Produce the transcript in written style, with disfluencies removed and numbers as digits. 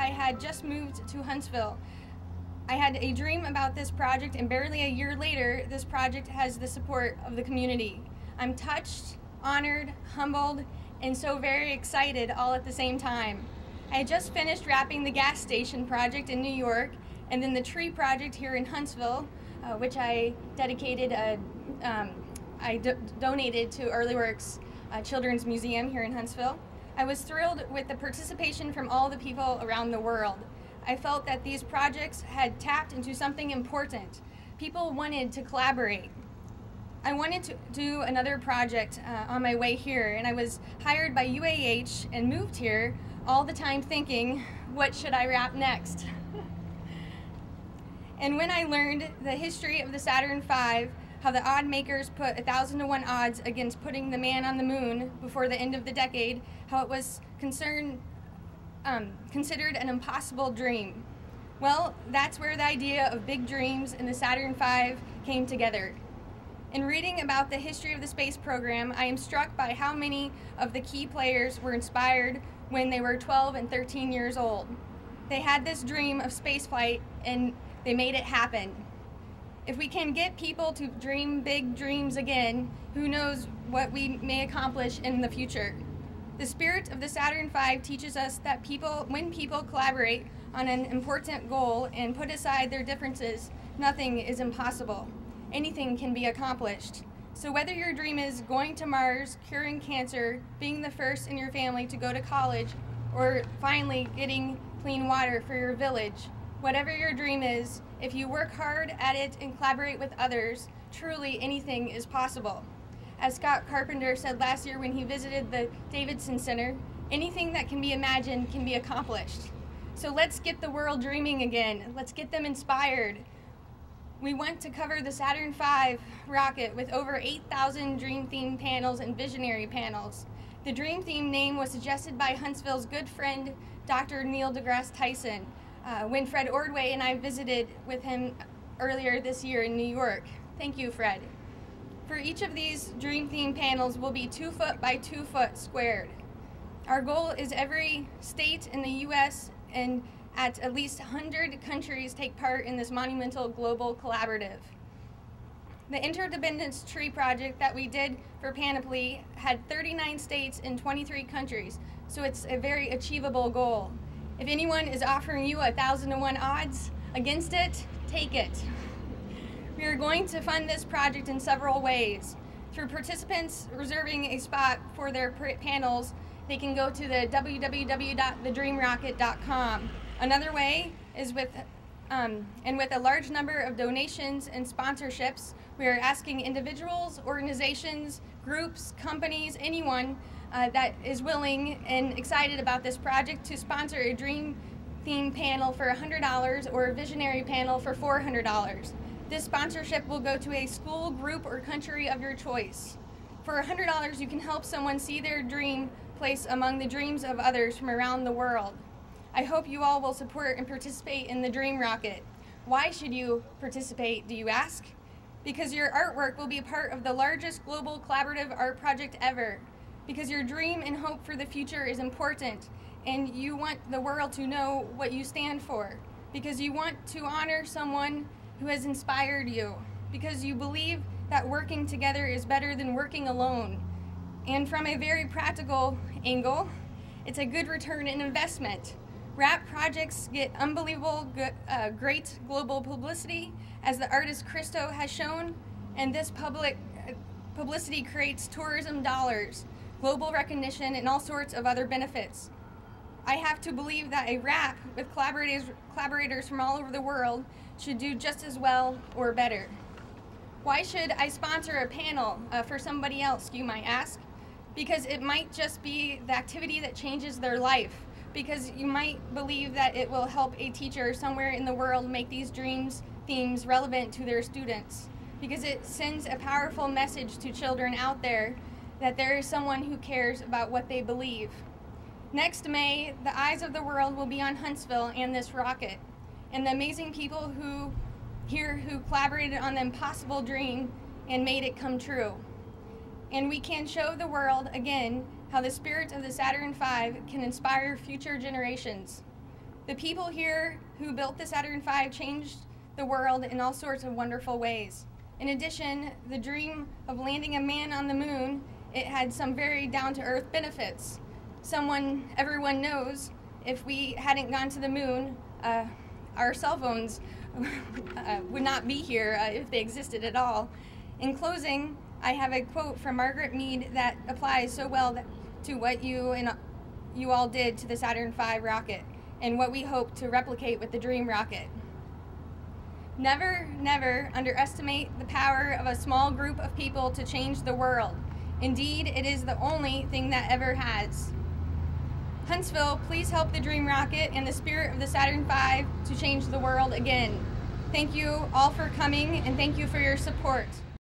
I had just moved to Huntsville. I had a dream about this project, and barely a year later, this project has the support of the community. I'm touched, honored, humbled, and so very excited all at the same time. I had just finished wrapping the gas station project in New York, and then the tree project here in Huntsville, which I dedicated, donated to Early Works Children's Museum here in Huntsville. I was thrilled with the participation from all the people around the world. I felt that these projects had tapped into something important. People wanted to collaborate. I wanted to do another project on my way here, and I was hired by UAH and moved here all the time thinking, what should I wrap next? And when I learned the history of the Saturn V, how the odd makers put 1,000-to-1 odds against putting the man on the moon before the end of the decade, how it was considered an impossible dream. Well, that's where the idea of big dreams and the Saturn V came together. In reading about the history of the space program, I am struck by how many of the key players were inspired when they were 12 and 13 years old. They had this dream of spaceflight and they made it happen. If we can get people to dream big dreams again, who knows what we may accomplish in the future. The spirit of the Saturn V teaches us that when people collaborate on an important goal and put aside their differences, nothing is impossible. Anything can be accomplished. So whether your dream is going to Mars, curing cancer, being the first in your family to go to college, or finally getting clean water for your village, whatever your dream is, if you work hard at it and collaborate with others, truly anything is possible. As Scott Carpenter said last year when he visited the Davidson Center, anything that can be imagined can be accomplished. So let's get the world dreaming again. Let's get them inspired. We want to cover the Saturn V rocket with over 8,000 Dream Theme panels and visionary panels. The Dream Theme name was suggested by Huntsville's good friend, Dr. Neil deGrasse Tyson, when Fred Ordway and I visited with him earlier this year in New York. Thank you, Fred. For each of these Dream Theme panels will be 2 foot by 2 foot squared. Our goal is every state in the U.S. and at least 100 countries take part in this monumental global collaborative. The Interdependence Tree Project that we did for Panoply had 39 states in 23 countries, so it's a very achievable goal. If anyone is offering you 1,000-to-1 odds against it, take it. We are going to fund this project in several ways. Through participants reserving a spot for their panels, they can go to the www.thedreamrocket.com. Another way is with a large number of donations and sponsorships, we are asking individuals, organizations, groups, companies, anyone that is willing and excited about this project to sponsor a Dream Theme panel for $100 or a Visionary panel for $400. This sponsorship will go to a school, group, or country of your choice. For $100, you can help someone see their dream place among the dreams of others from around the world. I hope you all will support and participate in the Dream Rocket. Why should you participate, do you ask? Because your artwork will be a part of the largest global collaborative art project ever. Because your dream and hope for the future is important, and you want the world to know what you stand for. Because you want to honor someone who has inspired you. Because you believe that working together is better than working alone. And from a very practical angle, it's a good return in investment. Wrap projects get unbelievable great global publicity, as the artist Christo has shown, and this public publicity creates tourism dollars, global recognition, and all sorts of other benefits. I have to believe that a wrap with collaborators from all over the world should do just as well or better. Why should I sponsor a panel for somebody else, you might ask? Because it might just be the activity that changes their life. Because you might believe that it will help a teacher somewhere in the world make these themes relevant to their students. Because it sends a powerful message to children out there that there is someone who cares about what they believe. Next May, the eyes of the world will be on Huntsville and this rocket, and the amazing people who collaborated on the impossible dream and made it come true. And we can show the world again how the spirit of the Saturn V can inspire future generations. The people here who built the Saturn V changed the world in all sorts of wonderful ways. In addition, the dream of landing a man on the moon, it had some very down-to-earth benefits. Everyone knows, if we hadn't gone to the moon, our cell phones would not be here if they existed at all. In closing, I have a quote from Margaret Mead that applies so well to what you all did to the Saturn V rocket and what we hope to replicate with the Dream rocket. Never, never underestimate the power of a small group of people to change the world. Indeed, it is the only thing that ever has. Huntsville, please help the Dream rocket and the spirit of the Saturn V to change the world again. Thank you all for coming, and thank you for your support.